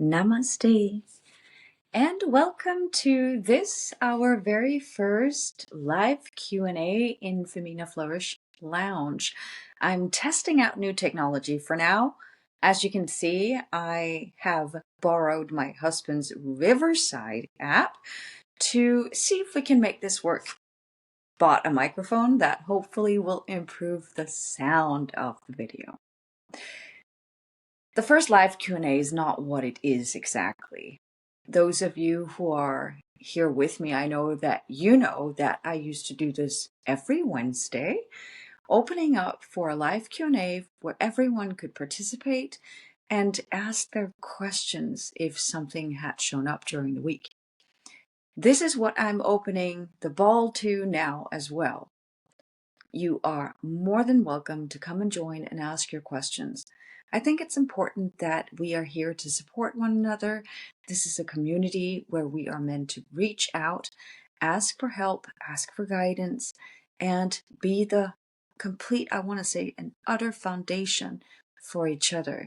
Namaste, and welcome to this, our very first live Q&A in Femina Flourish Lounge. I'm testing out new technology for now. As you can see, I have borrowed my husband's Riverside app to see if we can make this work. Bought a microphone that hopefully will improve the sound of the video. The first live Q&A is not what it is exactly. Those of you who are here with me, I know that I used to do this every Wednesday, opening up for a live Q&A where everyone could participate and ask their questions if something had shown up during the week. This is what I'm opening the ball to now as well. You are more than welcome to come and join and ask your questions. I think it's important that we are here to support one another. This is a community where we are meant to reach out, ask for help, ask for guidance, and be the complete, I want to say, an utter foundation for each other.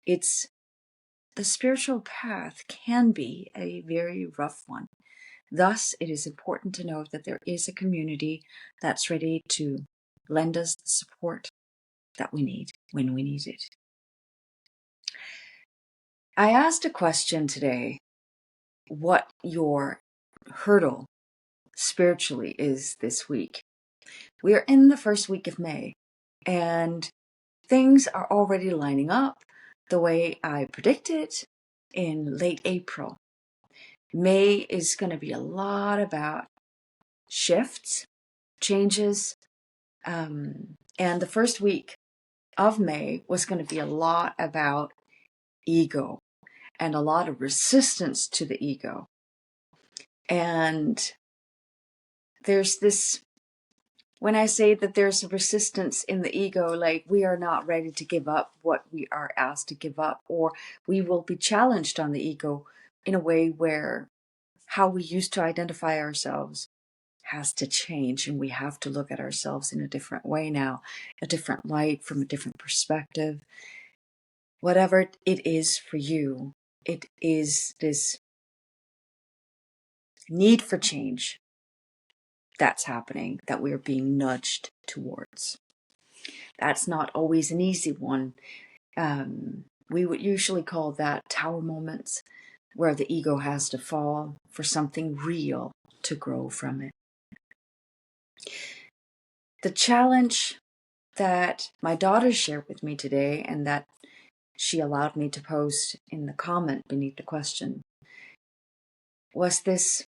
The spiritual path can be a very rough one. Thus, it is important to know that there is a community that's ready to lend us the support that we need when we need it. I asked a question today, what your hurdle spiritually is this week. We are in the first week of May, and things are already lining up the way I predicted in late April. May is going to be a lot about shifts, changes, and the first week of May was going to be a lot about ego and a lot of resistance to the ego. And there's this, when I say that there's a resistance in the ego, like we are not ready to give up what we are asked to give up, or we will be challenged on the ego in a way where how we used to identify ourselves has to change, and we have to look at ourselves in a different way now, a different light, from a different perspective. Whatever it is for you, it is this need for change that's happening, that we're being nudged towards. That's not always an easy one. We would usually call that tower moments, where the ego has to fall for something real to grow from it. The challenge that my daughter shared with me today, and that she allowed me to post in the comment beneath the question, was this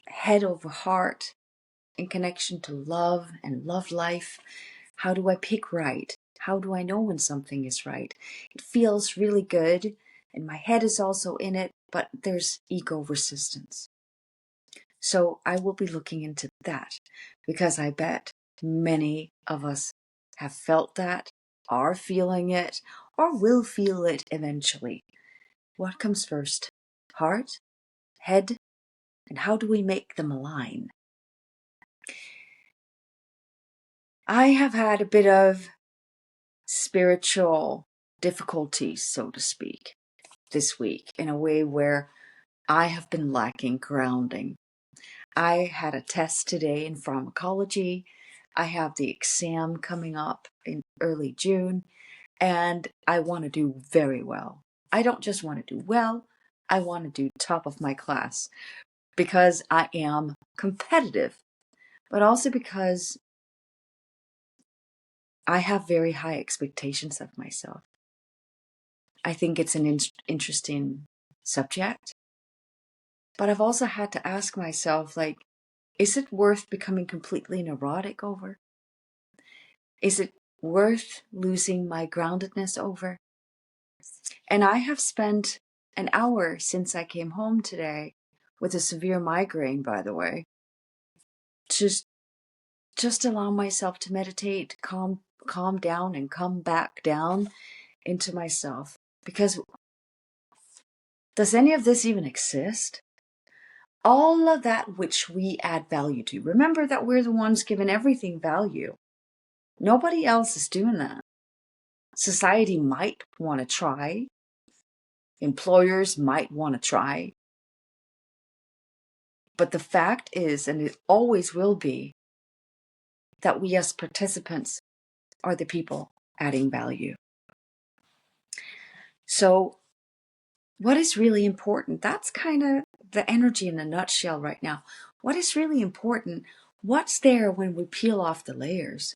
head over heart in connection to love and love life. How do I pick right? How do I know when something is right? It feels really good, and my head is also in it, but there's ego resistance. So I will be looking into that, because I bet many of us have felt that, are feeling it, or will feel it eventually. What comes first? Heart? Head? And how do we make them align? I have had a bit of spiritual difficulties, so to speak, this week, in a way where I have been lacking grounding. I had a test today in pharmacology. I have the exam coming up in early June, and I want to do very well. I don't just want to do well, I want to do top of my class, because I am competitive, but also because I have very high expectations of myself. I think it's an interesting subject, but I've also had to ask myself, like, is it worth becoming completely neurotic over? Is it worth losing my groundedness over? And I have spent an hour since I came home today with a severe migraine, by the way, just allow myself to meditate, calm down, and come back down into myself. Because does any of this even exist? All of that which we add value to. Remember that we're the ones giving everything value. Nobody else is doing that. Society might want to try, Employers might want to try. But the fact is, and it always will be, that we as participants are the people adding value. So what is really important? That's kind of the energy in a nutshell right now. What is really important? What's there when we peel off the layers?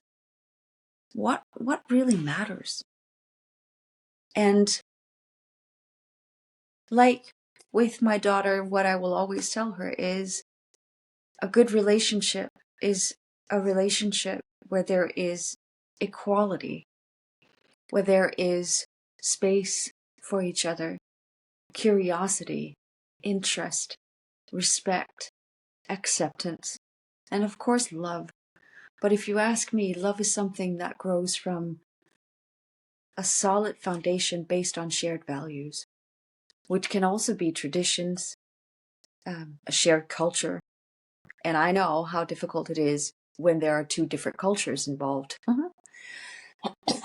What really matters? And like with my daughter, what I will always tell her is a good relationship is a relationship where there is equality, where there is space for each other, curiosity, interest, respect, acceptance, and of course love. But if you ask me, love is something that grows from a solid foundation based on shared values, which can also be traditions, a shared culture. And I know how difficult it is when there are two different cultures involved.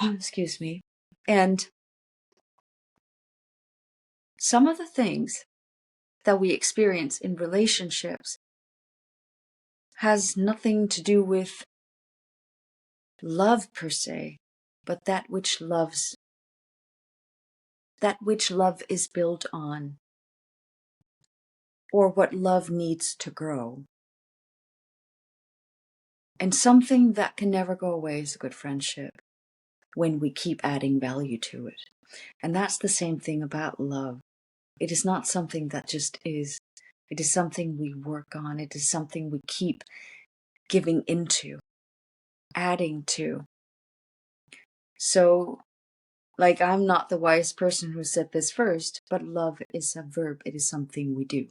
Excuse me. And some of the things that we experience in relationships has nothing to do with love per se, but that which love is built on, or what love needs to grow. And something that can never go away is a good friendship when we keep adding value to it. And that's the same thing about love. It is not something that just is. It is something we work on. It is something we keep giving into, adding to. So, like, I'm not the wise person who said this first, but love is a verb. It is something we do.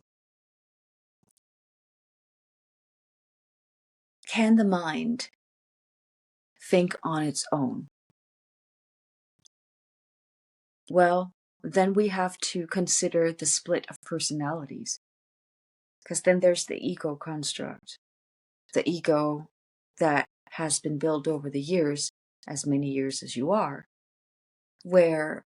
Can the mind think on its own? Well, then we have to consider the split of personalities. Because then there's the ego construct. The ego that has been built over the years, as many years as you are, where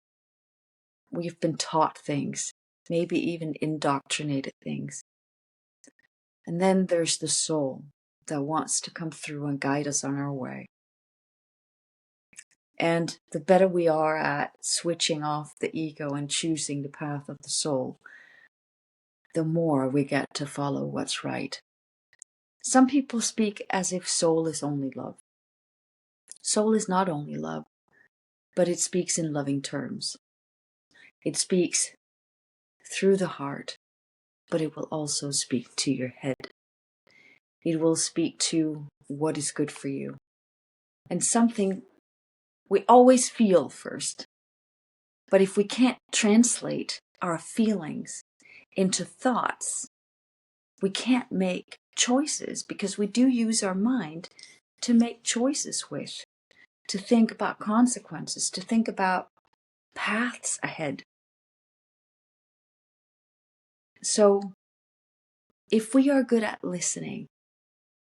we've been taught things, maybe even indoctrinated things. And then there's the soul that wants to come through and guide us on our way. And the better we are at switching off the ego and choosing the path of the soul, the more we get to follow what's right. Some people speak as if soul is only love. Soul is not only love, but it speaks in loving terms. It speaks through the heart, but it will also speak to your head. It will speak to what is good for you. And something we always feel first. But if we can't translate our feelings into thoughts, we can't make choices, because we do use our mind to make choices with, to think about consequences, to think about paths ahead. So if we are good at listening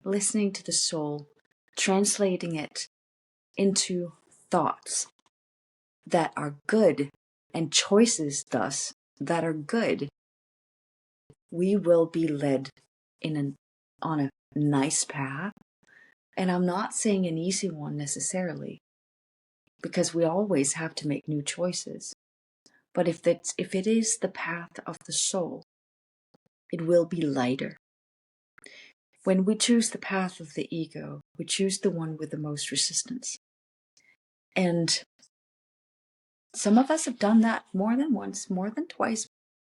to the soul, translating it into thoughts that are good and choices thus that are good, we will be led on a nice path. And I'm not saying an easy one necessarily, because we always have to make new choices. But if it is the path of the soul, it will be lighter. When we choose the path of the ego, we choose the one with the most resistance. And some of us have done that more than once, more than twice,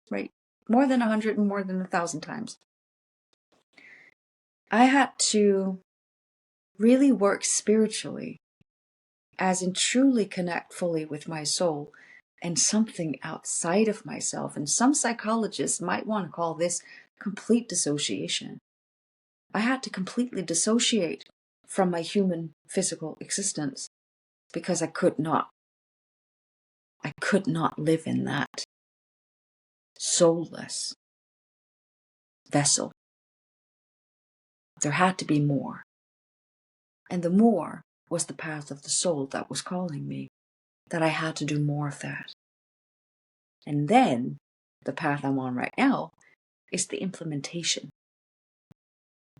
right? More than 100 and more than 1,000 times. I had to really work spiritually, as in truly connect fully with my soul and something outside of myself. And some psychologists might want to call this complete dissociation. I had to completely dissociate from my human physical existence, because I could not live in that soulless vessel. There had to be more. And the more was the path of the soul that was calling me, that I had to do more of that. And then the path I'm on right now is the implementation,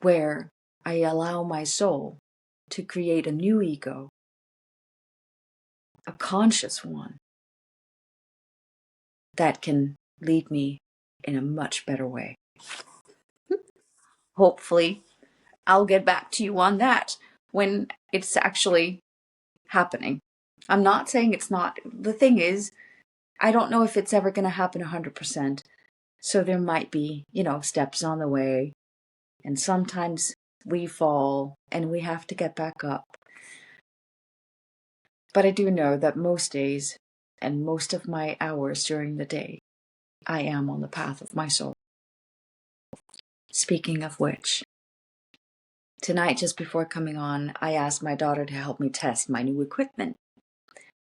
where I allow my soul to create a new ego, a conscious one that can lead me in a much better way. Hopefully, I'll get back to you on that when it's actually happening. I'm not saying it's not. The thing is, I don't know if it's ever going to happen 100%. So there might be, steps on the way. And sometimes we fall and we have to get back up. But I do know that most days and most of my hours during the day, I am on the path of my soul. Speaking of which, tonight, just before coming on, I asked my daughter to help me test my new equipment.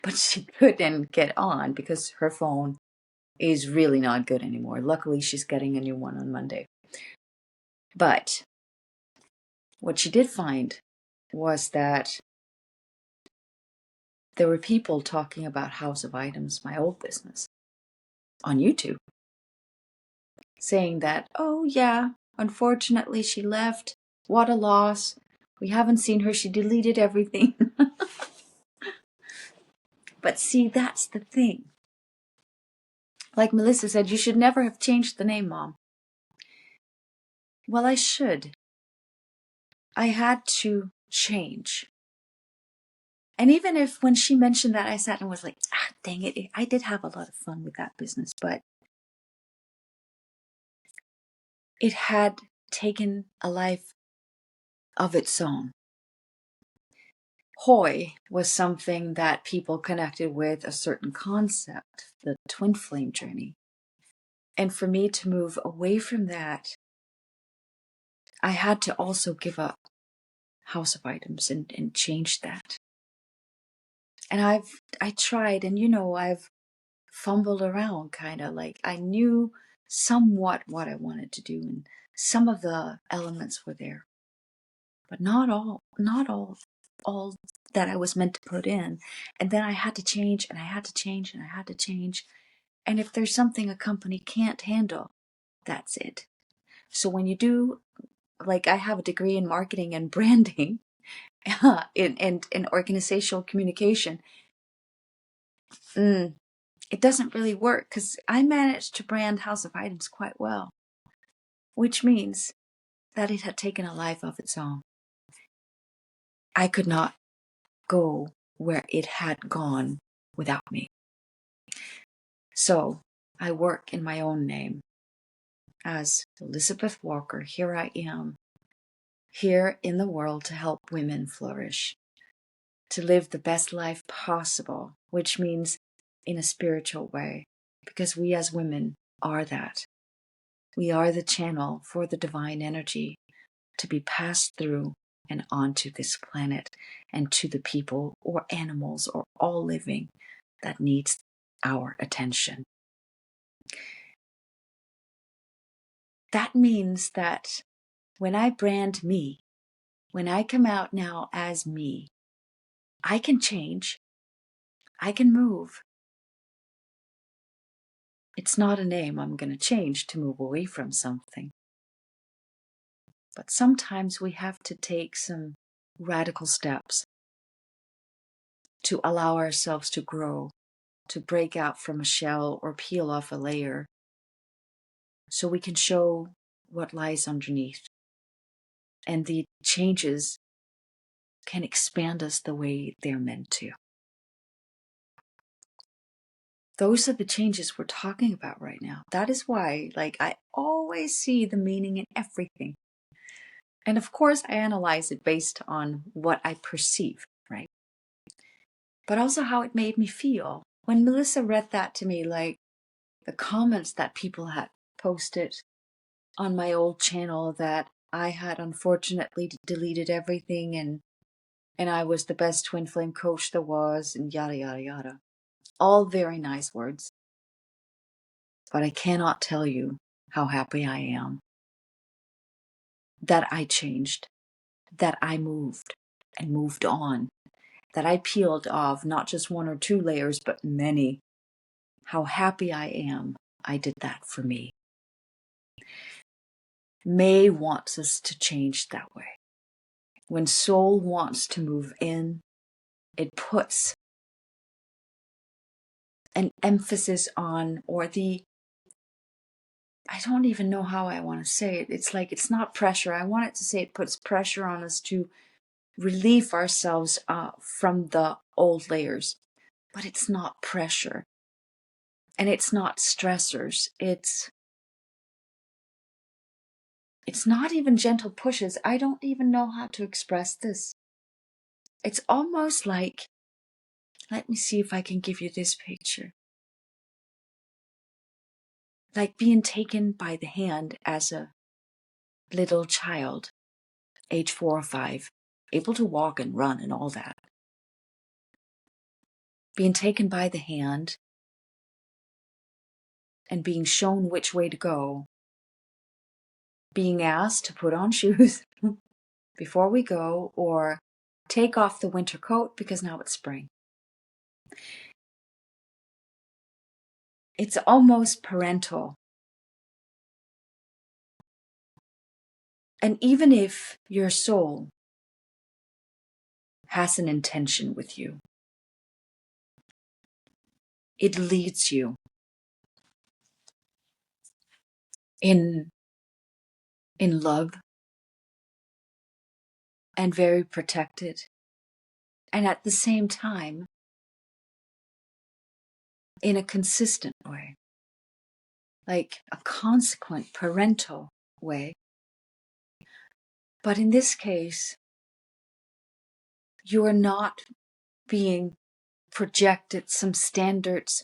But she couldn't get on because her phone is really not good anymore. Luckily, she's getting a new one on Monday. But what she did find was that there were people talking about House of Items, my old business, on YouTube, saying that, oh yeah, unfortunately she left. What a loss. We haven't seen her. She deleted everything. But see, that's the thing. Like Melissa said, you should never have changed the name, Mom. Well, I should. I had to change. And even if when she mentioned that, I sat and was like, dang it, I did have a lot of fun with that business, but it had taken a life of its own. Hoi was something that people connected with a certain concept, the twin flame journey. And for me to move away from that, I had to also give up House of Items and change that. And I tried, and I've fumbled around kind of like I knew somewhat what I wanted to do, and some of the elements were there, but not all that I was meant to put in. And then I had to change, and I had to change, and I had to change. And if there's something a company can't handle, that's it. So when you do, like I have a degree in marketing and branding, in organizational communication, it doesn't really work because I managed to brand House of Items quite well, which means that it had taken a life of its own. I could not go where it had gone without me. So I work in my own name as Elizabeth Walker. Here I am, here in the world to help women flourish, to live the best life possible, which means in a spiritual way, because we as women are that. We are the channel for the divine energy to be passed through and onto this planet and to the people or animals or all living that needs our attention. That means that when I brand me, when I come out now as me, I can change, I can move. It's not a name I'm going to change to move away from something. But sometimes we have to take some radical steps to allow ourselves to grow, to break out from a shell or peel off a layer, so we can show what lies underneath. And the changes can expand us the way they're meant to. Those are the changes we're talking about right now. That is why, I always see the meaning in everything. And of course, I analyze it based on what I perceive, right? But also how it made me feel. When Melissa read that to me, the comments that people had posted on my old channel that I had unfortunately deleted everything and I was the best twin flame coach there was, and yada, yada, yada. All very nice words. But I cannot tell you how happy I am that I changed, that I moved and moved on, that I peeled off not just one or two layers, but many. how happy I am I did that for me. May wants us to change that way. When soul wants to move in, it puts an emphasis on, or I don't even know how I want to say it. It's like, it's not pressure. I want it to say it puts pressure on us to relieve ourselves from the old layers. But it's not pressure. And it's not stressors. It's not even gentle pushes. I don't even know how to express this. It's almost like, let me see if I can give you this picture. Like being taken by the hand as a little child, age 4 or 5, able to walk and run and all that. Being taken by the hand and being shown which way to go. Being asked to put on shoes before we go, or take off the winter coat because now it's spring. It's almost parental. And even if your soul has an intention with you, it leads you in love and very protected, and at the same time in a consistent way, like a consequent parental way. But in this case, you are not being projected some standards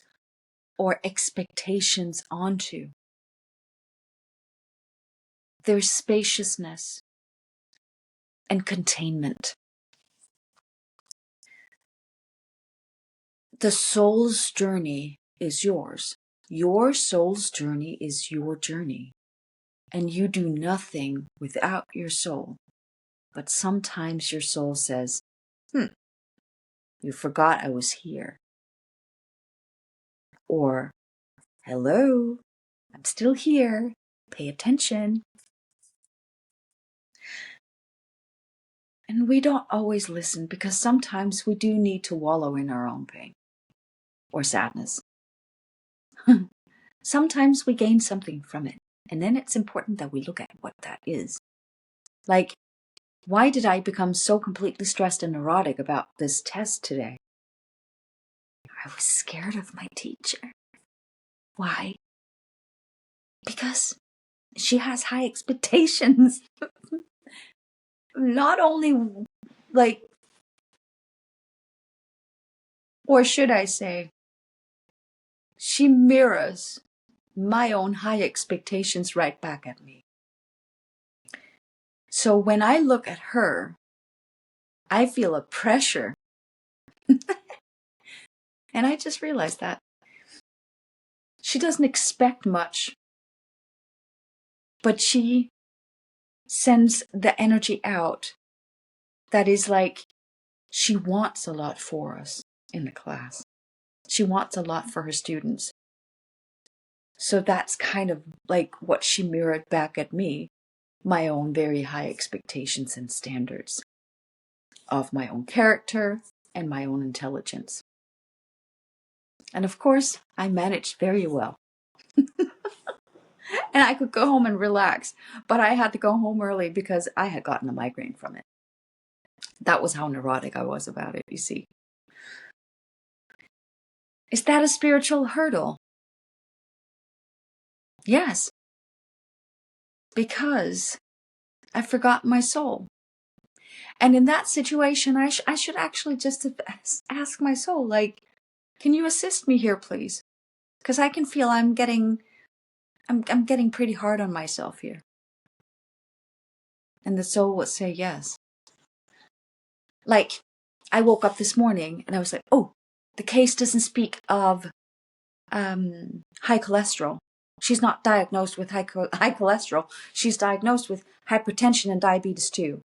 or expectations onto. There's spaciousness and containment. The soul's journey is yours. Your soul's journey is your journey. And you do nothing without your soul. But sometimes your soul says, you forgot I was here. Or, hello, I'm still here. Pay attention. And we don't always listen, because sometimes we do need to wallow in our own pain or sadness. Sometimes we gain something from it, and then it's important that we look at what that is. Like, why did I become so completely stressed and neurotic about this test today? I was scared of my teacher. Why? Because she has high expectations. Not only like, or should I say, she mirrors my own high expectations right back at me. So when I look at her, I feel a pressure. And I just realized that she doesn't expect much, but she sends the energy out that is like, she wants a lot for us in the class. She wants a lot for her students. So that's kind of like what she mirrored back at me, my own very high expectations and standards of my own character and my own intelligence. And of course, I managed very well. And I could go home and relax, but I had to go home early because I had gotten a migraine from it. That was how neurotic I was about it, you see. Is that a spiritual hurdle? Yes. Because I forgot my soul. And in that situation, I should actually just ask my soul, like, can you assist me here, please? Because I can feel I'm getting pretty hard on myself here. And the soul would say yes. Like, I woke up this morning and I was like, oh, the case doesn't speak of high cholesterol. She's not diagnosed with high cholesterol. She's diagnosed with hypertension and diabetes too.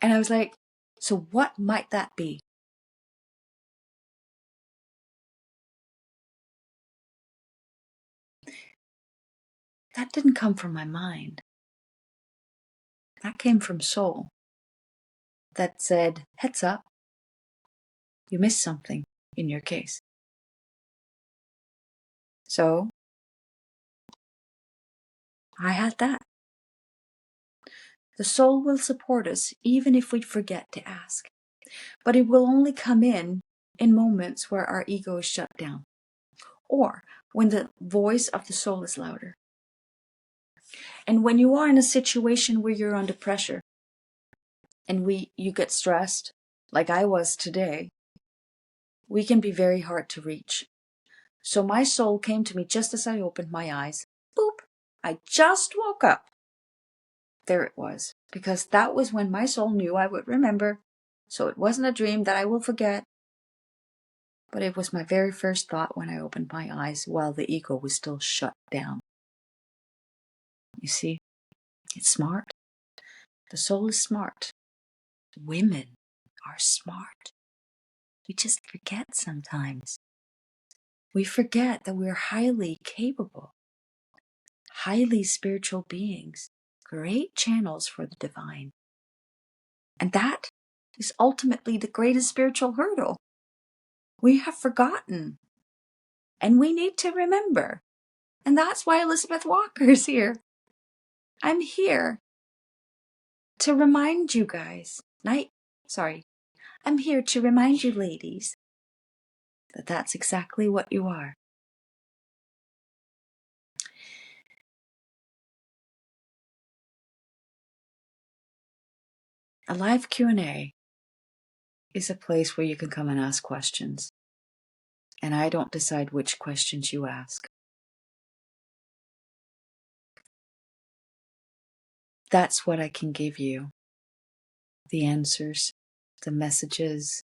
And I was like, so what might that be? that didn't come from my mind. That came from soul that said, heads up, you missed something in your case. So I had that. The soul will support us even if we forget to ask. But it will only come in moments where our ego is shut down, or when the voice of the soul is louder. And when you are in a situation where you're under pressure and you get stressed, like I was today, we can be very hard to reach. So my soul came to me just as I opened my eyes. Boop! I just woke up. There it was, because that was when my soul knew I would remember. So it wasn't a dream that I will forget, but it was my very first thought when I opened my eyes while the ego was still shut down. You see, it's smart. The soul is smart. Women are smart. We just forget sometimes. We forget that we're highly capable, highly spiritual beings, great channels for the divine. And that is ultimately the greatest spiritual hurdle. We have forgotten, and we need to remember. And that's why Elizabeth Walker's here. I'm here to remind you guys, I'm here to remind you ladies that that's exactly what you are. A live Q&A is a place where you can come and ask questions. And I don't decide which questions you ask. That's what I can give you. The answers, the messages,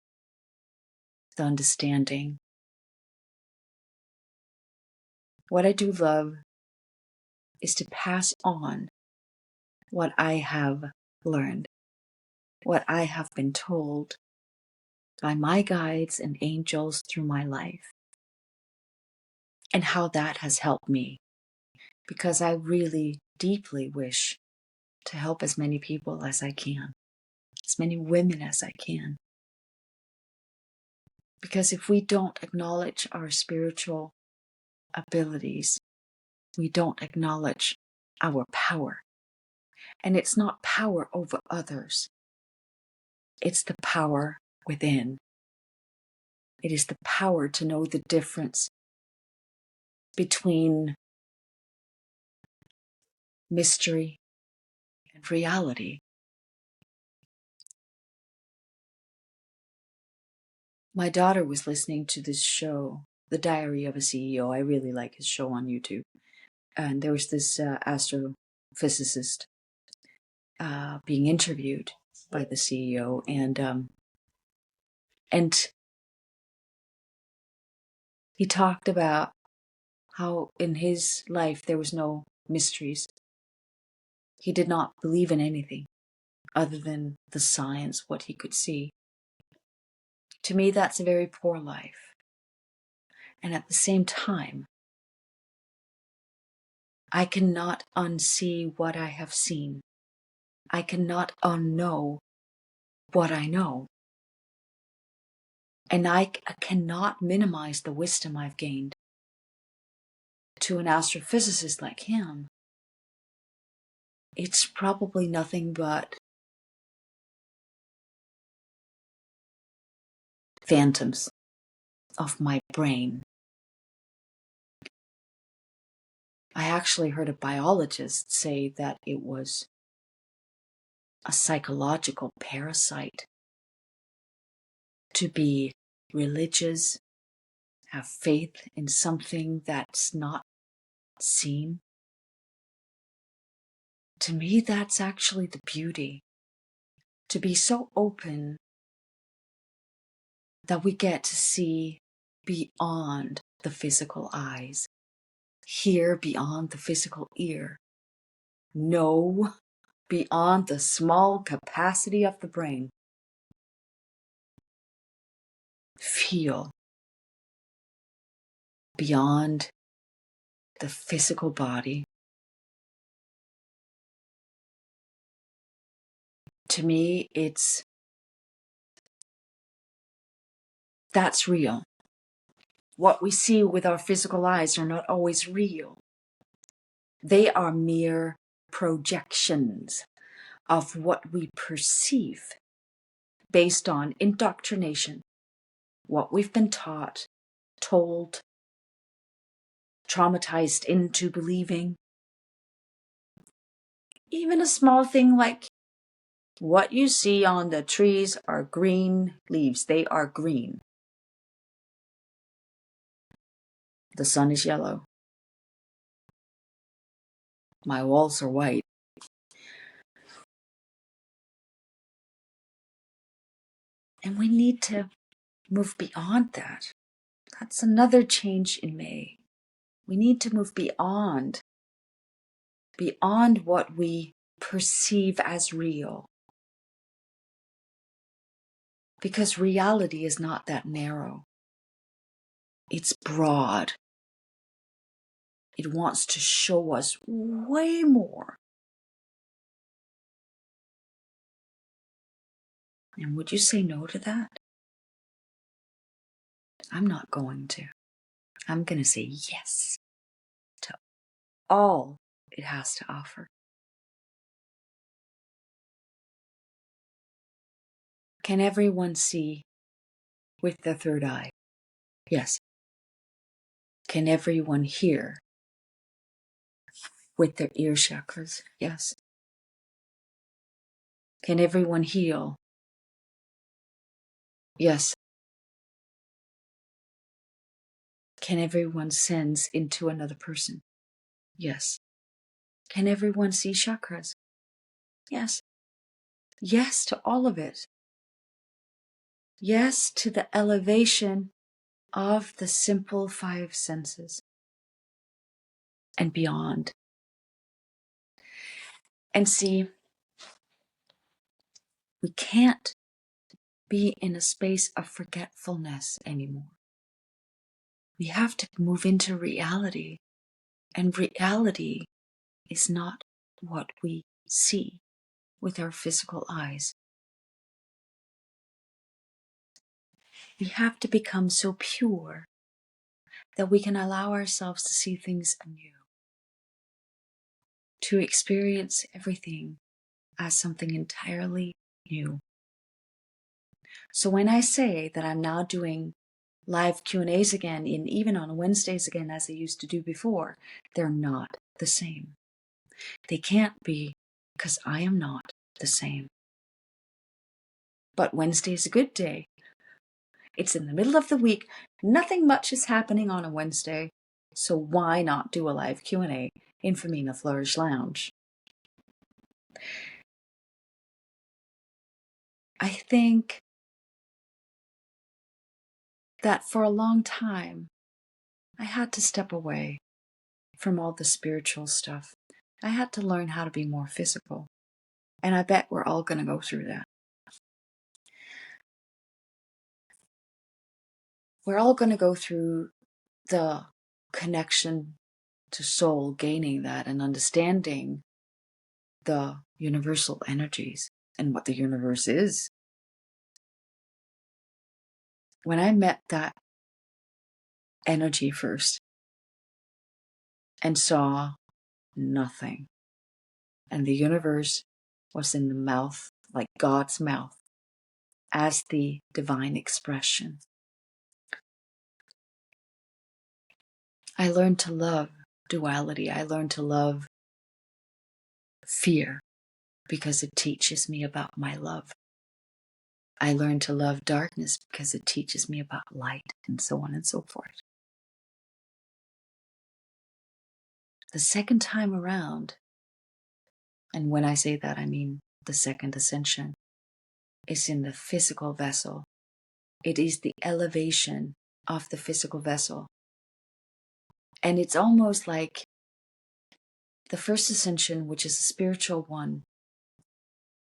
the understanding. What I do love is to pass on what I have learned, what I have been told by my guides and angels through my life, and how that has helped me, because I really deeply wish to help as many people as I can, as many women as I can. Because if we don't acknowledge our spiritual abilities, we don't acknowledge our power. And it's not power over others. It's the power within. It is the power to know the difference between mystery and reality. My daughter was listening to this show, The Diary of a CEO. I really like his show on YouTube. And there was this astrophysicist being interviewed by the CEO, and he talked about how in his life there was no mysteries. He did not believe in anything other than the science, what he could see. To me, that's a very poor life. And at the same time, I cannot unsee what I have seen. I cannot unknow what I know. And I cannot minimize the wisdom I've gained. To an astrophysicist like him, it's probably nothing but phantoms of my brain. I actually heard a biologist say that it was a psychological parasite to be religious, have faith in something that's not seen. To me, that's actually the beauty. To be so open that we get to see beyond the physical eyes, hear beyond the physical ear, know beyond the small capacity of the brain, feel beyond the physical body, to me, that's real. What we see with our physical eyes are not always real. They are mere projections of what we perceive based on indoctrination, what we've been taught, told, traumatized into believing. Even a small thing like what you see on the trees are green leaves. They are green. The sun is yellow. My walls are white. And we need to move beyond that. That's another change in May. We need to move beyond what we perceive as real. Because reality is not that narrow. It's broad. It wants to show us way more. And would you say no to that? I'm not going to. I'm going to say yes to all it has to offer. Can everyone see with the third eye? Yes. Can everyone hear with their ear chakras? Yes. Can everyone heal? Yes. Can everyone sense into another person? Yes. Can everyone see chakras? Yes. Yes to all of it. Yes to the elevation of the simple five senses and beyond. And see, we can't be in a space of forgetfulness anymore. We have to move into reality. And reality is not what we see with our physical eyes. We have to become so pure that we can allow ourselves to see things anew, to experience everything as something entirely new. So when I say that I'm now doing live Q&As again, and even on Wednesdays again, as I used to do before, they're not the same. They can't be, because I am not the same. But Wednesday is a good day. It's in the middle of the week. Nothing much is happening on a Wednesday. So why not do a live Q&A in Femina Flourish Lounge? I think that for a long time, I had to step away from all the spiritual stuff. I had to learn how to be more physical. And I bet we're all going to go through that. We're all going to go through the connection to soul, gaining that and understanding the universal energies and what the universe is. When I met that energy first and saw nothing, and the universe was in the mouth, like God's mouth, as the divine expression, I learned to love duality. I learned to love fear because it teaches me about my love. I learned to love darkness because it teaches me about light, and so on and so forth. The second time around, and when I say that, I mean the second ascension, is in the physical vessel. It is the elevation of the physical vessel. And it's almost like the first ascension, which is a spiritual one,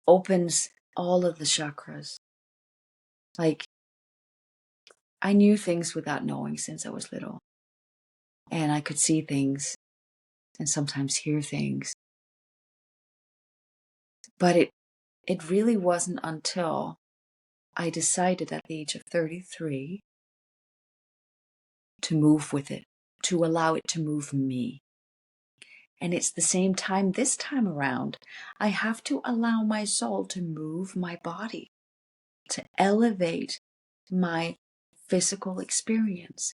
opens all of the chakras. Like, I knew things without knowing since I was little. And I could see things and sometimes hear things. But it really wasn't until I decided at the age of 33 to move with it, to allow it to move me. And it's the same time this time around. I have to allow my soul to move my body, to elevate my physical experience.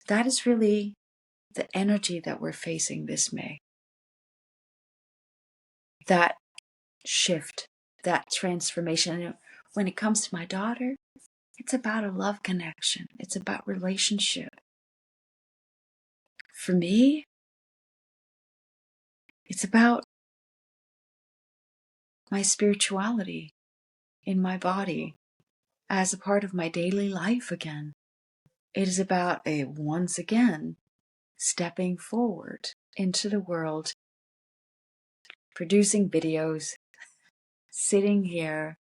That is really the energy that we're facing this May. That shift, that transformation. And when it comes to my daughter, it's about a love connection. It's about relationship. For me, it's about my spirituality in my body as a part of my daily life again. It is about once again stepping forward into the world, producing videos, sitting here,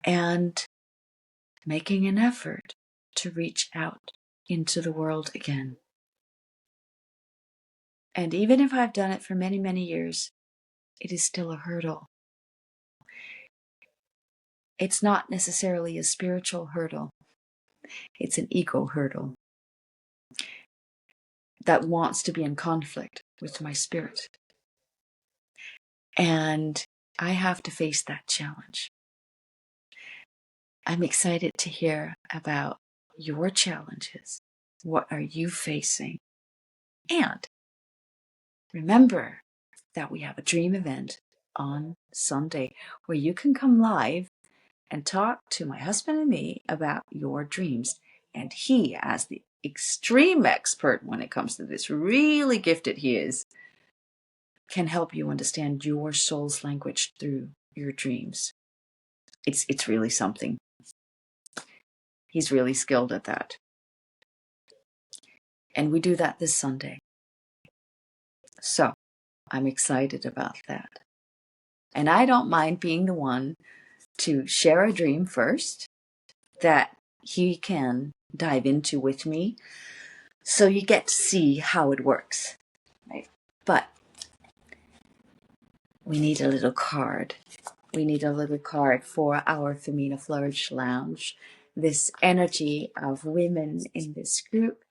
and making an effort to reach out into the world again. And even if I've done it for many, many years, it is still a hurdle. It's not necessarily a spiritual hurdle. It's an ego hurdle that wants to be in conflict with my spirit. And I have to face that challenge. I'm excited to hear about your challenges. What are you facing? And remember that we have a dream event on Sunday where you can come live and talk to my husband and me about your dreams. And he, as the extreme expert when it comes to this, really gifted he is, can help you understand your soul's language through your dreams. It's really something. He's really skilled at that. And we do that this Sunday. So I'm excited about that. And I don't mind being the one to share a dream first that he can dive into with me, so you get to see how it works. Right? But we need a little card. We need a little card for our Femina Flourish Lounge, this energy of women in this group.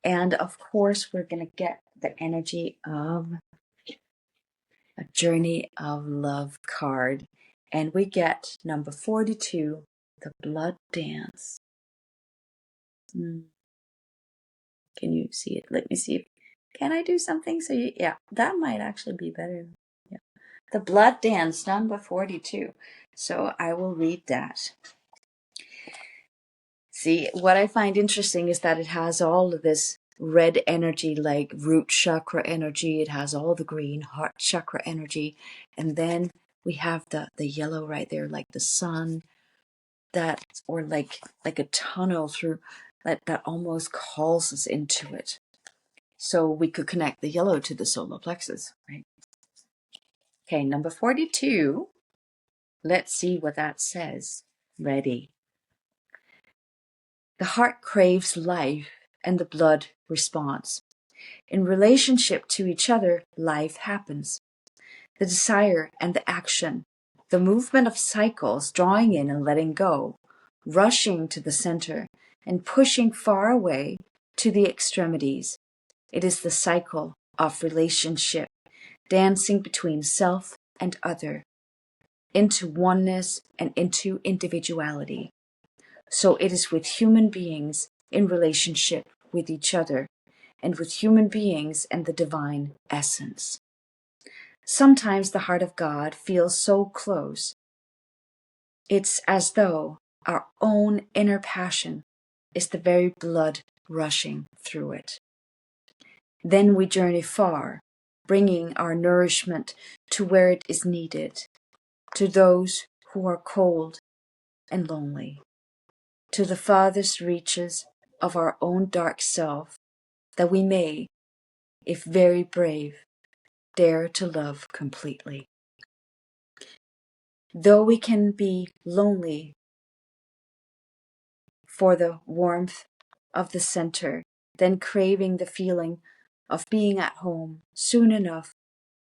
And of course, we're going to get the energy of a Journey of Love card. And we get number 42, the Blood Dance. Can you see it? Let me see if, can I do something? So yeah, that might actually be better. Yeah. The Blood Dance, number 42. So I will read that. See, what I find interesting is that it has all of this red energy, like root chakra energy. It has all the green heart chakra energy. And then we have the yellow right there, like the sun, that, or like a tunnel through that almost calls us into it. So we could connect the yellow to the solar plexus, right? Okay, number 42. Let's see what that says. Ready. The heart craves life and the blood responds. In relationship to each other, life happens. The desire and the action, the movement of cycles, drawing in and letting go, rushing to the center and pushing far away to the extremities. It is the cycle of relationship, dancing between self and other, into oneness and into individuality. So it is with human beings in relationship with each other, and with human beings and the divine essence. Sometimes the heart of God feels so close. It's as though our own inner passion is the very blood rushing through it. Then we journey far, bringing our nourishment to where it is needed, to those who are cold and lonely, to the farthest reaches of our own dark self, that we may, if very brave, dare to love completely. Though we can be lonely for the warmth of the center, then craving the feeling of being at home soon enough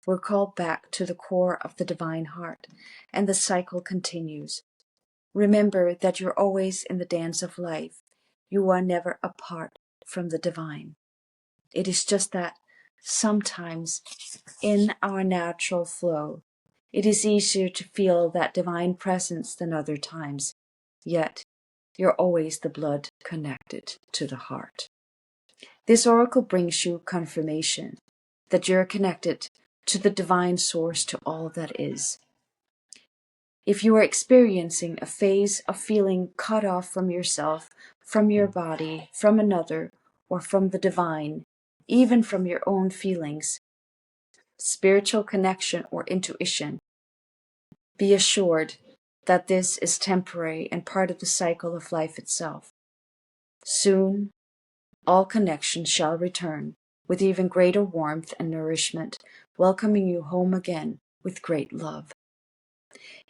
we're called back to the core of the divine heart, and the cycle continues. Remember that you're always in the dance of life. You are never apart from the divine. It is just that sometimes in our natural flow, it is easier to feel that divine presence than other times. Yet, you're always the blood connected to the heart. This oracle brings you confirmation that you're connected to the divine source, to all that is. If you are experiencing a phase of feeling cut off from yourself, from your body, from another, or from the divine, even from your own feelings, spiritual connection, or intuition, be assured that this is temporary and part of the cycle of life itself. Soon, all connections shall return with even greater warmth and nourishment, welcoming you home again with great love.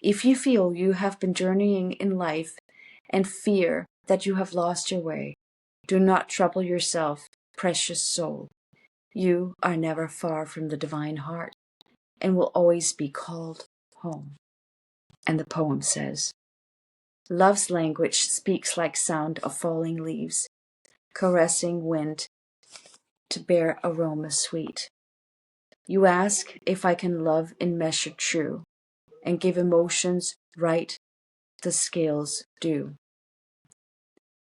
If you feel you have been journeying in life and fear that you have lost your way, do not trouble yourself, precious soul. You are never far from the divine heart and will always be called home. And the poem says, love's language speaks like sound of falling leaves, caressing wind to bear aroma sweet. You ask if I can love in measure true and give emotions right the scales due.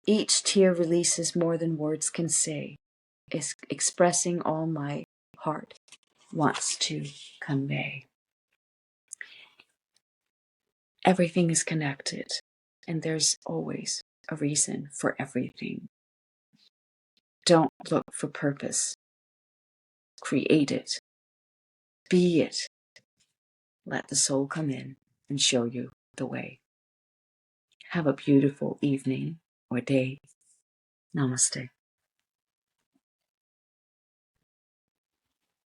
Each tear releases more than words can say, is expressing all my heart wants to convey. Everything is connected, and there's always a reason for everything. Don't look for purpose. Create it. Be it. Let the soul come in and show you the way. Have a beautiful evening or day. Namaste.